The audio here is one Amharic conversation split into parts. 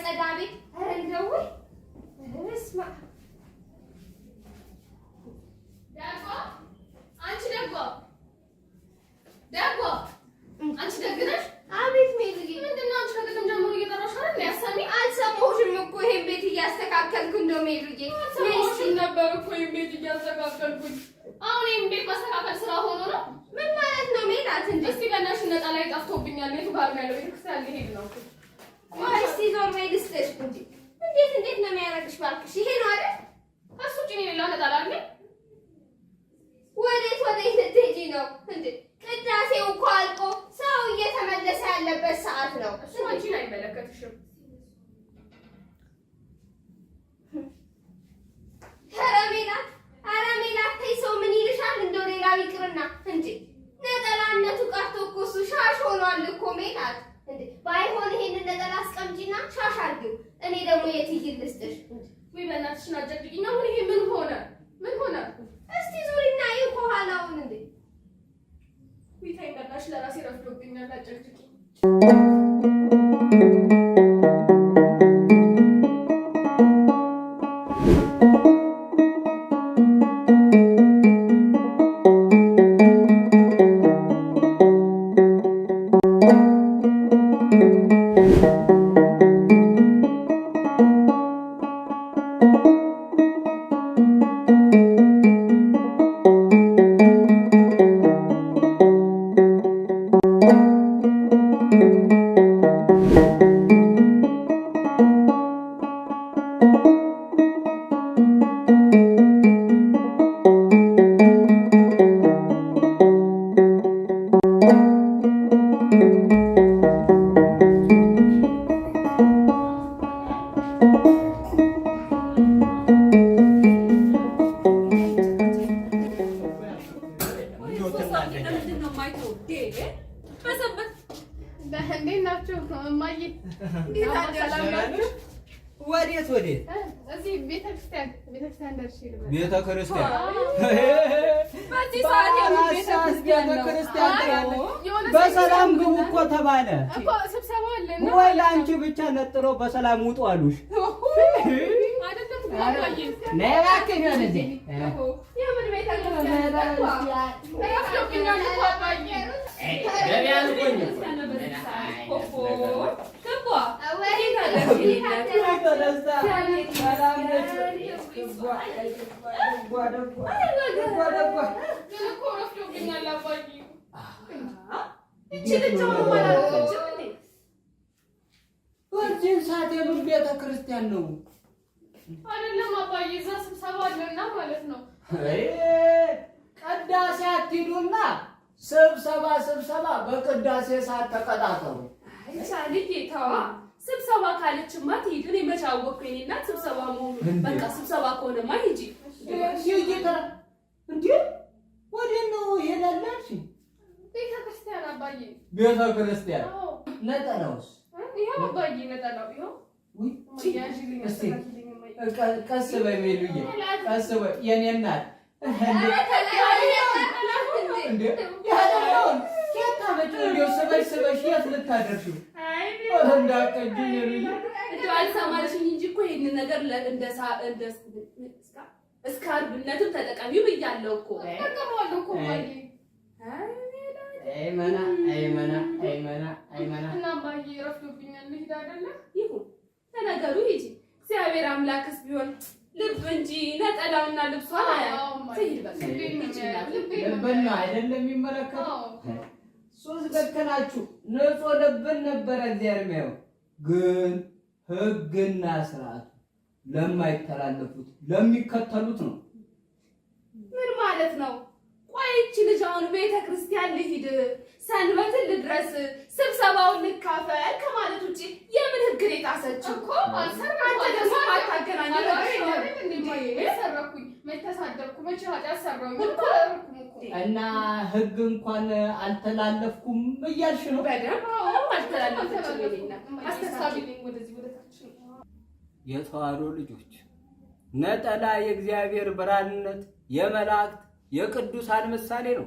ጸዳቤ አረንገው እስማ ዳጓ አንቺ ዳጓ አንቺ ደግነሽ አቤት ሜልዬ ምንድነው አንቺ ከቅድም ጀምሮ እየጠራሽ አይደል ያሰሚ አልሰማሁሽም እኮ ይሄን ቤት እያስተካከልኩ እንደው ሜልዬ ነይስ ነበር እኮ ይሄን ቤት እያስተካከልኩኝ አሁን ይሄን ቤት ማስተካከል ስራ ሆኖ ነው ምን ማለት ነው ሜላት እንዴ እስቲ በእናትሽ ነጣ ላይ ጠፍቶብኛል ቤቱ ጋር ነው ያለው ቤተክርስቲያን ሊሄድ ነው እስቲ ዞር በይ ልስጥሽ እንዴ እንዴት ነው የሚያረግሽ ባልክሽ ይሄ ነው አይደል እሱ ጭኔ ሌላ ነጣ ላይ ወዴት ልትሄጂ ነው እንዴ ቅዳሴው እኮ አልቆ ሰው እየተመለሰ ያለበት ሰዓት ነው እሱ አንቺን አይመለከትሽም ሜላት ተይ ሰው ምን ይልሻል እንደው ሌላው ይቅርና እንዴ ነጠላነቱ ቀርቶ እኮ እሱ ሻሽ ሆኗል እኮ ሜላት እንዴ ባይሆን ይሄንን ነጠላ አስቀምጪና ሻሽ አድርጊው እኔ ደግሞ የትይል ልስጥሽ ወይ በእናትሽ ናጨቅኝ አሁን ይሄ ምን ሆነ እስቲ ዙሪና ይሄ ከኋላውን እንዴ ቢታይ በእናትሽ ለራሴ ረፍዶብኛል አጨቅጭቂ ወዴት እዚህ ቤተክርስቲያን ደርሼ ልበል ቤተክርስቲያን በዚህ ሰዓት ቤተክርስቲያን በሰላም ግቡ እኮ ተባለ እኮ ስብሰባ አለና ወይ ለአንቺ ብቻ ነጥሮ በሰላም ውጡ አሉሽ አይደለም ነይ እባክህ ወደዚህ የምን ቤተክርስቲያን ረፍዶብኛል እኮ አባዬ ገበያ ልቆኝ ቤተ ክርስቲያን ነው አይደለም አባዬ እዛ ስብሰባ አለና ማለት ነው ቅዳሴ አትሂዱና ስብሰባ በቅዳሴ ሰዓት ተቀጣጠሩ አይቻልኝ ተዋ ስብሰባ ካለችማ ትሂድ እኔ መች አወቅኩኝ እኔ እናት ስብሰባ መሆኑ በቃ ስብሰባ ከሆነማ ሂጂ እንዴ ወዴት ነው ሄዳላች ቤተክርስቲያን አባዬ ቤተክርስቲያን ነጠላውስ ይሄው አባዬ ነጠላው ይሄው ቀስ በይ ሜሉዬ ቀስ በይ የኔ እናት ስበሽ የት ልታደርሺው እንዳትቀጂኝ እንደው አልሰማሽኝ እንጂ እኮ ይሄንን ነገር እስከ ዓርብነትም ተጠቃሚው ብያለሁ እኮ ተጠቀመዋለሁ እኮ ባዬ አይመና እና ባዬ ረፍዶብኛል ልሂድ አይደለ ይሁን ለነገሩ ሂጂ እግዚአብሔር አምላክስ ቢሆን ልብ እንጂ ነጠላውና ልብሷን ትሂድ በቃ ልብና አይደለም የሚመለከተው ሶስት ገከናችሁ ንጹህ ልብን ነበረ እግዚአብሔር የሚያየው ግን ሕግና ስርዓቱ ለማይተላለፉት ለሚከተሉት ነው ምን ማለት ነው ቆይ እቺ ልጅ አሁን ቤተክርስቲያን ልሂድ ሰንበትን ልድረስ ስብሰባውን ልካፈል ከማለት ውጪ የምን ሕግ ነው የጣሰችው እኮ አንተ ደግሞ አታገናኝ ሰረኩኝ መተሳደብኩ መቼ ኃጢአት ሰራሁኝ እና ሕግ እንኳን አልተላለፍኩም እያልሽ ነው በደንብ አልተላለፍኩም አስተሳቢልኝ ወደዚህ ወደታች የተዋሕዶ ልጆች ነጠላ የእግዚአብሔር ብርሃንነት የመላእክት የቅዱሳን ምሳሌ ነው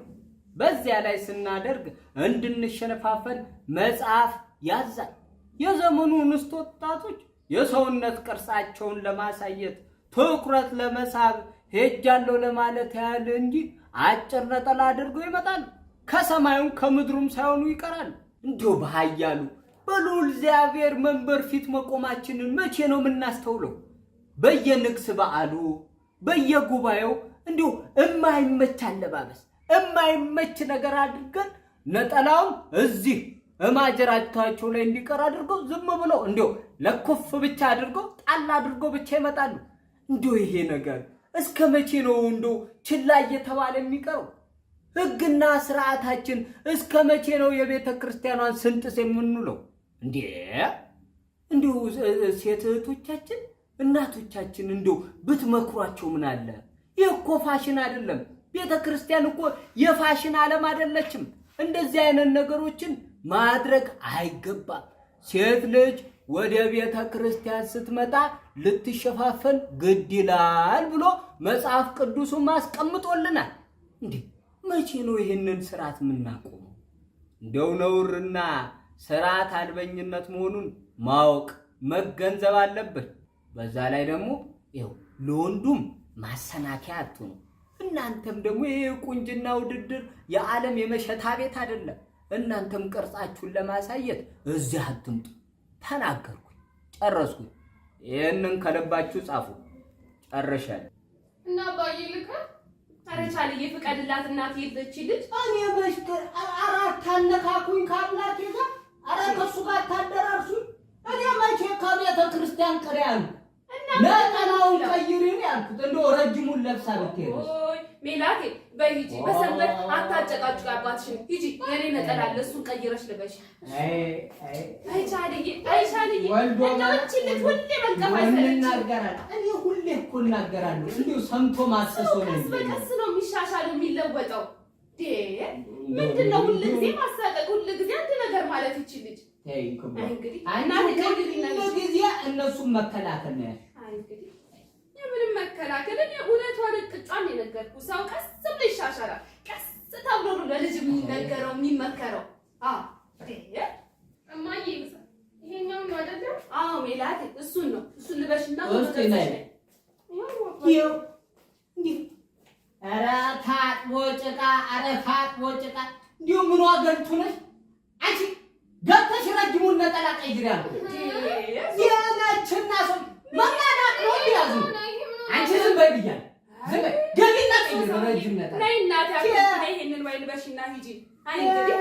በዚያ ላይ ስናደርግ እንድንሸነፋፈን መጽሐፍ ያዛል የዘመኑ እንስት ወጣቶች የሰውነት ቅርጻቸውን ለማሳየት ትኩረት ለመሳብ ሄጃለሁ ለማለት ያህል እንጂ አጭር ነጠላ አድርገው ይመጣሉ። ከሰማዩም ከምድሩም ሳይሆኑ ይቀራሉ። እንዲሁ በኃያሉ በልዑል እግዚአብሔር መንበር ፊት መቆማችንን መቼ ነው የምናስተውለው? በየንግስ በዓሉ በየጉባኤው እንዲሁ እማይመች አለባበስ እማይመች ነገር አድርገን ነጠላውን እዚህ እማጀራታቸው ላይ እንዲቀር አድርገው ዝም ብለው እንዲሁ ለኮፍ ብቻ አድርገው ጣል አድርገው ብቻ ይመጣሉ። እንዲሁ ይሄ ነገር እስከ መቼ ነው እንዲሁ ችላ እየተባለ የሚቀረው? ሕግና ስርዓታችን እስከ መቼ ነው የቤተ ክርስቲያኗን ስንጥስ የምንውለው? እንዲሁ ሴት እህቶቻችን እናቶቻችን እንዲሁ ብትመክሯቸው ምን አለ? ይህ እኮ ፋሽን አይደለም። ቤተ ክርስቲያን እኮ የፋሽን ዓለም አይደለችም። እንደዚህ አይነት ነገሮችን ማድረግ አይገባም። ሴት ልጅ ወደ ቤተ ክርስቲያን ስትመጣ ልትሸፋፈን ግድ ይላል ብሎ መጽሐፍ ቅዱሱን ማስቀምጦልናል። መቼ ነው ይህንን ስርዓት የምናቆመው? እንደው ነውርና ስርዓት አልበኝነት መሆኑን ማወቅ መገንዘብ አለብን። በዛ ላይ ደግሞ ይኸው ለወንዱም ማሰናከያ አትሁኑ። እናንተም ደግሞ ይሄ ቁንጅና ውድድር የዓለም የመሸታ ቤት አይደለም። እናንተም ቅርጻችሁን ለማሳየት እዚህ አትምጡ። ተናገርኩኝ፣ ጨረስኩኝ። ይሄንን ከልባችሁ ጻፉ። ጨርሻለሁ። እና አባዬ ልከ አረቻልዬ ፍቀድላት እናት ይልች ልጅ እኔ በሽከር አራት አነካኩኝ ከአምላኬ ጋር አረ ከሱ ጋር ታደራርሱኝ። እኔ መቼ ከቤተ ክርስቲያን ቅሬ አሉ ነጠላውን ቀይሪን ያልኩት እንደው ረጅሙን ለብሳ ብትሄድ ሜላቴ በሂጂ በሰንበት አታጨቃጭቁ አባትሽን ሂጂ የኔ ነጠላ አለ እሱን ቀይረሽ ልበሽ። አይቻልዬ እንደውቺ ልጅ ሁሌ መንቀፍ አይሰለችም። እኔ ሁሌ እኮ እናገራለሁ። እንዲሁ ሰምቶ ማሰሶ ነው እንጂ በቀስ ነው የሚሻሻለው የሚለወጠው። ምንድነው ሁሉ ጊዜ ማሳቀቅ ሁሉ ጊዜ አንድ ነገር ማለት ይችልኝ። እንግዲህ ጊዜ እነሱን መከላከል ነው እንግዲህ የምንም መከላከል እኔ እውነቷን ቅጫን የነገርኩህ ሰው ቀስ ብሎ ይሻሻላል። ቀስ ተብሎ ነው ለልጅ የሚነገረው የሚመከረው። እማዬ ይሄኛው ነው አይደል? አዎ ሜላት እሱን ነው እሱን ልበሽና ኧረ ታጥቦ ጭቃ እንዲሁ ምን ዋገልቱ ነሽ አንቺ ገብተሽ ረጅሙን ነጠላ ቀይሪ ያልኩት የነችና ሰው መናናቅ ነው ያዙ። አንቺ ዝም በይ ብያለሁ። ዝም በይ ገቢና ቀይሪ ረጅም ነጠላ ነይ እናቴ አትበይ። ይሄንን ወይ ልበሽና ሂጂ። አይ እንግዲህ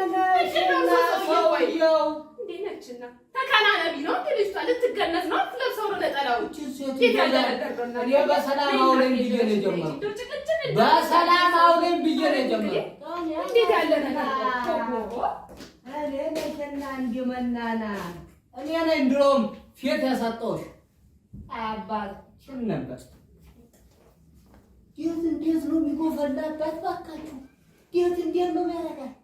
ሰውየው እንዴ ነችና ተካናነቢ ነው እንዴ ልጅቷ ልትገነዝ ነው ለብሰው ነው ነጠላው። እኔ በሰላም አውለን ብዬ ነው የጀመርኩት። በሰላም አውለን ብዬ ነው የጀመርኩት። እንዴት ያለ ነገር እኔ ነኝና እንዲመናና እኔ ነኝ ድሮም ፊት ያሰጠሁሽ አባትሽን ነበር። እንዴት ነው የሚጎፈላበት? እባካችሁ እንዴት ነው የሚያደርጋት?